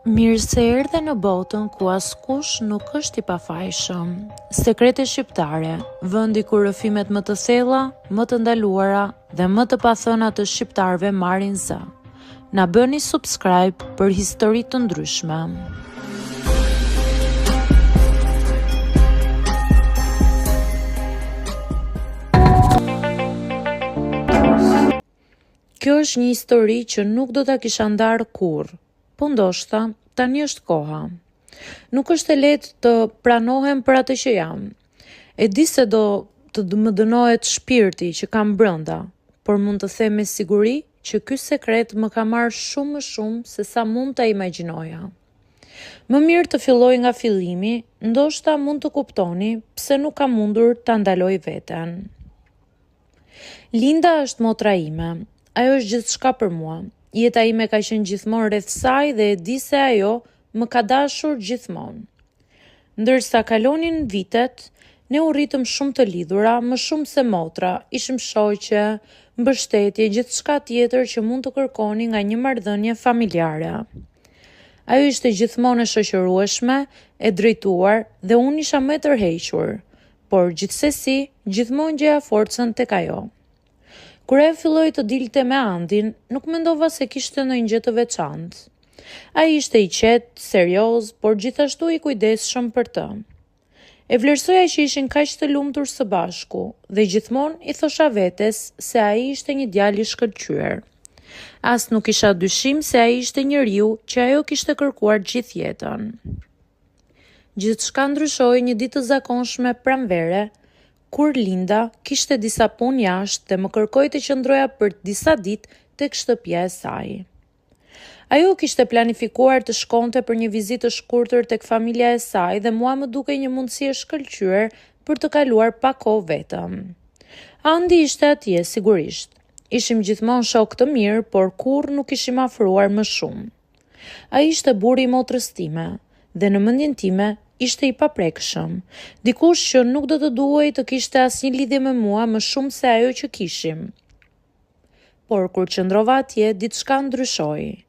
Mirë se erdhe në botën ku askush nuk është i pafajshëm. Sekrete shqiptare, vendi ku rrëfimet më të thella, më të ndaluara dhe më të pathëna të shqiptarëve marrin zë. Na bëni subscribe për histori të ndryshme. Kjo është një histori që nuk do ta kisha ndarë kurrë, po ndoshta tani është koha. Nuk është e lehtë të pranohem për atë që jam. E di se do të më dënohet shpirti që kam brenda, por mund të them me siguri që ky sekret më ka marrë shumë më shumë se sa mund ta imagjinoja. Më mirë të filloj nga fillimi, ndoshta mund të kuptoni pse nuk kam mundur ta ndaloj veten. Linda është motra ime. Ajo është gjithçka për mua. Jeta ime ka qenë gjithmonë rreth saj dhe e di se ajo më ka dashur gjithmonë. Ndërsa kalonin vitet, ne u rritëm shumë të lidhura, më shumë se motra, ishim shoqe, mbështetje, gjithçka tjetër që mund të kërkoni nga një marrëdhënie familjare. Ajo ishte gjithmonë e shoqërueshme, e drejtuar dhe unë isha më e tërhequr, por gjithsesi, gjithmonë gjeja forcën tek ajo. Kur ajo filloi të dilte me Andin, nuk mendova se kishte ndonjë gjë të veçantë. Ai ishte i qetë, serioz, por gjithashtu i kujdesshëm për të. E vlerësoja që ishin kaq të lumtur së bashku dhe gjithmonë i thosha vetes se ai ishte një djalë i shkëlqyer. As nuk kisha dyshim se ai ishte njeriu që ajo kishte kërkuar gjithë jetën. Gjithçka ndryshoi një ditë të zakonshme pranvere, kur Linda kishte disa punë jashtë dhe më kërkoi të qëndroja për disa ditë tek shtëpia e saj. Ajo kishte planifikuar të shkonte për një vizitë të shkurtër tek familja e saj dhe mua më dukej një mundësi e shkëlqyer për të kaluar pak kohë vetëm. Andi ishte atje sigurisht. Ishim gjithmonë shok të mirë, por kurrë nuk ishim afruar më shumë. Ai ishte burri i motrës time dhe në mendjen time ishte i paprekshëm, dikush që nuk do të duhej të kishte asnjë lidhje me mua më shumë se ajo që kishim. Por kur qëndrova atje, diçka ndryshoi.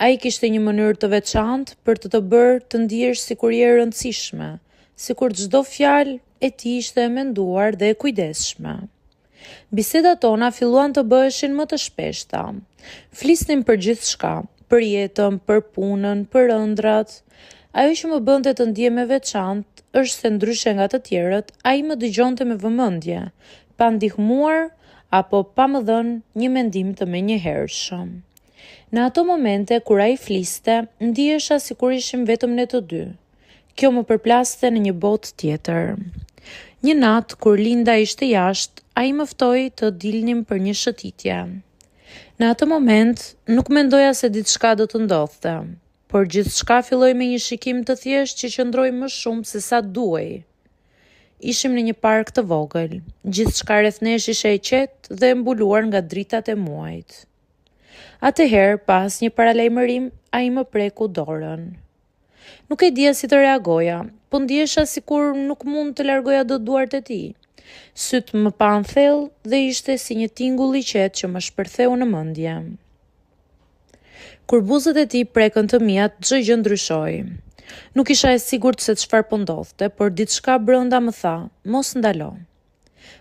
Ai kishte një mënyrë të veçantë për të bërë të ndihesh sikur je e rëndësishme, sikur çdo fjalë e tij ishte e menduar dhe e kujdesshme. Bisedat tona filluan të bëheshin më të shpeshta. Flisnim për gjithçka, për jetën, për punën, për ëndrat. Ajo që më bënte të ndihem e veçantë është se ndryshe nga të tjerët, ai më dëgjonte me vëmendje, pa ndihmuar apo pa më dhënë një mendim të menjëhershëm. Në ato momente kur ai fliste, ndihesha sikur ishim vetëm ne të dy. Kjo më përplaste në një botë tjetër. Një natë kur Linda ishte jashtë, ai më ftoi të dilnim për një shëtitje. Në atë moment nuk mendoja se diçka do të ndodhte. Por gjithçka filloi me një shikim të thjeshtë që qëndroi më shumë se sa duhej. Ishim në një park të vogël. Gjithçka rreth nesh ishte e qetë dhe e mbuluar nga dritat e muajit. Atëherë, pas një paralajmërim, ai më preku dorën. Nuk e dija si të reagoja, po ndihesha sikur nuk mund të largoja dot duart e tij. Syt më pan thellë dhe ishte si një tingull i qetë që më shpërtheu në mendje. Kur buzët e tij prekën të mia, çdo gjë ndryshoi. Nuk isha e sigurt se çfarë po ndodhte, por diçka brenda më tha, mos ndalo.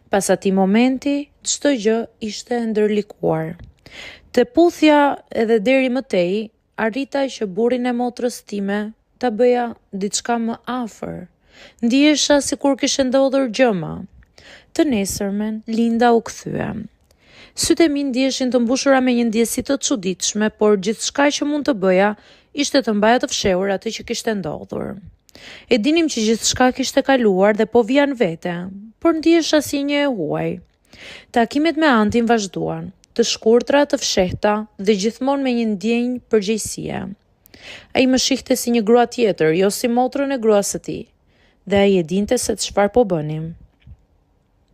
Pas atij momenti, çdo gjë ishte e ndërlikuar. Te puthja edhe deri më tej, arrita që burrin e motrës time ta bëja diçka më afër. Ndihesha sikur kishte ndodhur gjëma. Të nesërmen, Linda u kthye. Sytë e mi ndiheshin të mbushura me një ndjesi të çuditshme, por gjithçka që mund të bëja ishte të mbaja të fshehur atë që kishte ndodhur. E dinim që gjithçka kishte kaluar dhe po vija në vete, por ndihesha si një e huaj. Takimet me Antin vazhduan, të shkurtra, të fshehta dhe gjithmonë me një ndjenjë përgjegjësie. Ai më shihte si një grua tjetër, jo si motrën e gruas së tij, dhe ai e dinte se çfarë po bënim.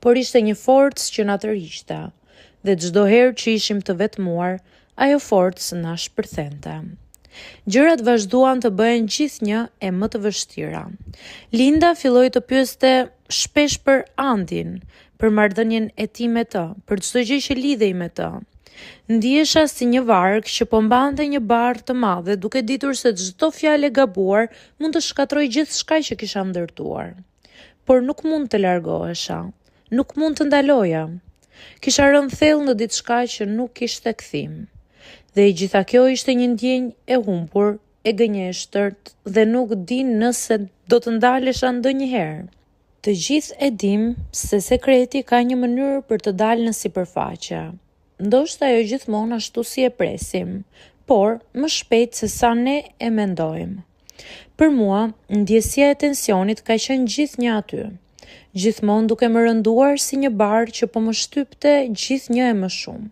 Por ishte një forcë që na tërhiqte. Dhe çdo herë që ishim të vetmuar, ajo forcë na shpërthente. Gjërat vazhduan të bëhen gjithnjë e më të vështira. Linda filloi të pyeste shpesh për Andin, për marrëdhënien e tij me të, për çdo gjë që lidhej me të. Ndihesha si një varg që po mbante një barë të madhe, duke ditur se çdo fjalë e gabuar mund të shkatroj gjithçka që kisha ndërtuar. Por nuk mund të largohesha, nuk mund të ndaloja. Kisha rënë thellë në diçka që nuk kishte kthim. Dhe i gjitha kjo ishte një ndjenjë e humbur, e gënjeshtërt dhe nuk di nëse do të ndalesha ndonjëherë. Të gjithë e dim se sekreti ka një mënyrë për të dalë në sipërfaqe. Ndoshta ajo gjithmonë ashtu si e presim, por më shpejt se sa ne e mendojmë. Për mua, ndjesia e tensionit ka qenë gjithnjë aty, gjithmonë duke më rënduar si një barë që po më shtypte gjithnjë e më shumë.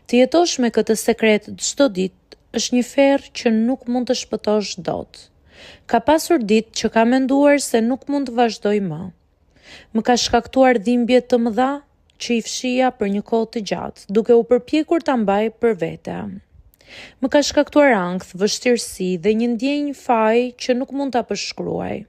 Të jetosh me këtë sekret çdo ditë është një ferr që nuk mund të shpëtosh dot. Ka pasur ditë që ka menduar se nuk mund të vazhdoj më. Më ka shkaktuar dhimbje të mëdha që i fshija për një kohë të gjatë, duke u përpjekur ta mbaj për vete. Më ka shkaktuar ankth, vështirësi dhe një ndjenjë faji që nuk mund ta përshkruaj.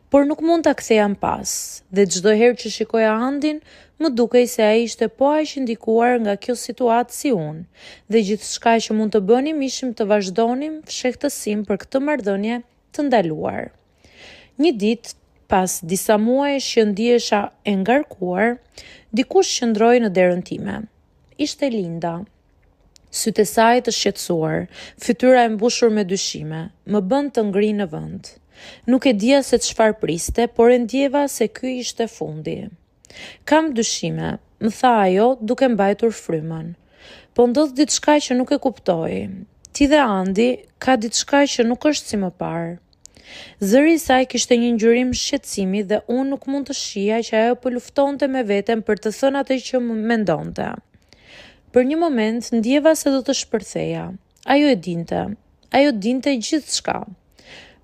Por nuk mund ta ktheja pas, dhe çdo herë që shikoja Andin, më dukej se ai ishte po aq i ndikuar nga kjo situatë si unë, dhe gjithçka që mund të bënim ishim të vazhdonim fshehtësim për këtë marrëdhënie të ndaluar. Një ditë, pas disa muajsh që ndihesha e ngarkuar, dikush qëndroi në derën time. Ishte Linda. Sytë e saj të shqetësuar, fytyra e mbushur me dyshime, më bën të ngri në vend. Nuk e dija se çfarë priste, por e ndjeva se ky ishte fundi. Kam dyshime, më tha ajo duke mbajtur frymën. Po ndodh diçka që nuk e kuptoj. Ti dhe Andi ka diçka që nuk është si më parë. Zëri i saj kishte një ngjyrim shqetësimi dhe unë nuk mund të shija që ajo po luftonte me veten për të thënë atë që mendonte. Për një moment ndjeva se do të shpërtheja. Ajo dinte gjithçka.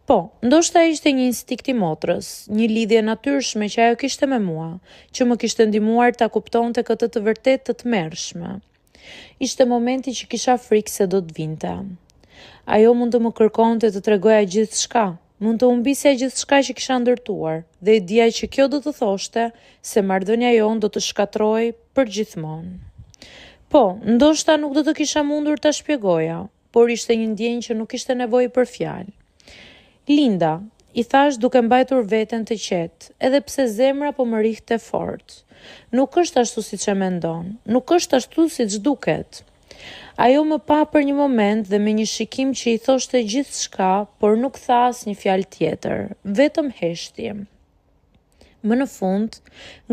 Po, ndoshta ishte një instinkt i motrës, një lidhje natyrshme që ajo kishte me mua, që më kishte ndihmuar ta kuptonte këtë të vërtetë të tmerrshme. Ishte momenti që kisha frikë se do të vinte. Ajo mund të më kërkonte të tregoja gjithçka, mund të humbisja gjithçka që kisha ndërtuar, dhe e dija që kjo do të thoshte se marrëdhënia jonë do të shkatrojë përgjithmonë. Po, ndoshta nuk do të kisha mundur ta shpjegoja, por ishte një ndjenjë që nuk kishte nevojë për fjalë. Linda, i thash duke mbajtur veten të qetë, edhe pse zemra po më rrihte fort. Nuk është ashtu siç e mendon, nuk është ashtu siç duket. Ajo më pa për një moment dhe me një shikim që i thoshte gjithçka, por nuk tha asnjë fjalë tjetër, vetëm heshti. Më në fund,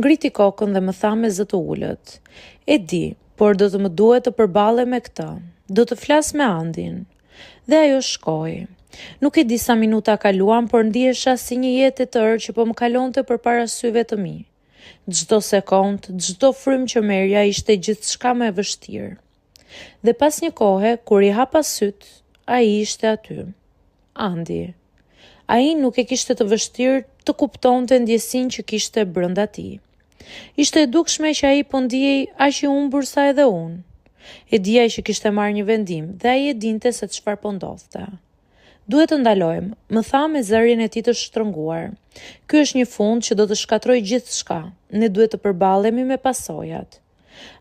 ngriti kokën dhe më tha me zë të ulët. E di, por do të më duhet të përballem me këtë. Do të flas me Andin. Dhe ajo shkoi. Nuk e di sa minuta kaluan, por ndihesha si një jetë e tërë që po më kalonte përpara syve të mi. Çdo sekond, çdo frymë që merja ishte gjithçka më e vështirë. Dhe pas një kohe, kur i hapa syt, ai ishte aty. Andi. Ai nuk e kishte të vështirë të kuptonte ndjesinë që kishte brenda tij. Ishte e dukshme që ai po ndihej aq i humbur sa edhe unë. E dija që kishte marrë një vendim dhe ai e dinte se çfarë po ndodhte. Duhet të ndalojmë, më tha me zërin e tij të shtrënguar. Ky është një fund që do të shkatrojë gjithçka. Ne duhet të përballemi me pasojat.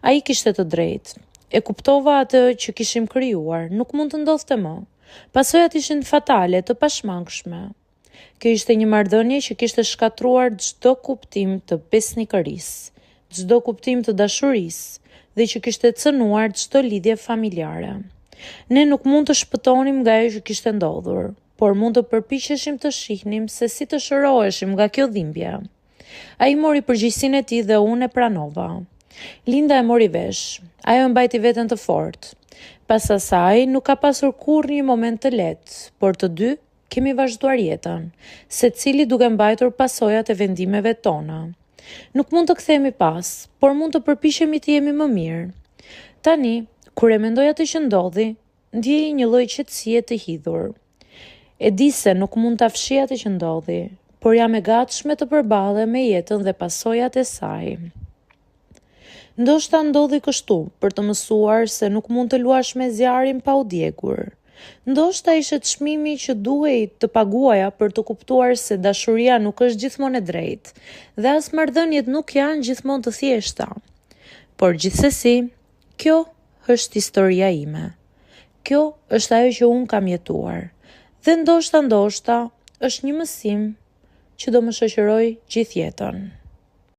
Ai kishte të drejtë. E kuptova atë që kishim krijuar, nuk mund të ndodhte më. Pasojat ishin fatale, të pashmangshme. Kjo ishte një marrëdhënie që kishte shkatruar çdo kuptim të besnikërisë, çdo kuptim të dashurisë dhe që kishte cënuar çdo lidhje familjare. Ne nuk mund të shpëtonim nga ajo që kishte ndodhur, por mund të përpiqeshim të shihnim se si të shëroheshim nga kjo dhimbje. Ai mori përgjegjësinë e tij dhe unë e pranova. Linda e mori vesh. Ajo mbajti veten të fortë. Pas asaj nuk ka pasur kurrë një moment të lehtë, por të dy kemi vazhduar jetën, secili duke mbajtur pasojat e vendimeve tona. Nuk mund të kthehemi pas, por mund të përpiqemi të jemi më mirë. Tani, kur e mendoj atë që ndodhi, ndjej një lloj qetësie të hidhur. E di se nuk mund ta fshij atë që ndodhi, por jam e gatshme të përballem me jetën dhe pasojat e saj. Ndoshta ndodhi kështu për të mësuar se nuk mund të luash me zjarin pa u djegur. Ndoshta ishte çmimi që duhej të paguaja për të kuptuar se dashuria nuk është gjithmonë e drejtë dhe as marrëdhëniet nuk janë gjithmonë të thjeshta. Por gjithsesi, kjo është historia ime. Kjo është ajo që unë kam jetuar. Dhe ndoshta është një mësim që do më shoqëroj gjithë jetën.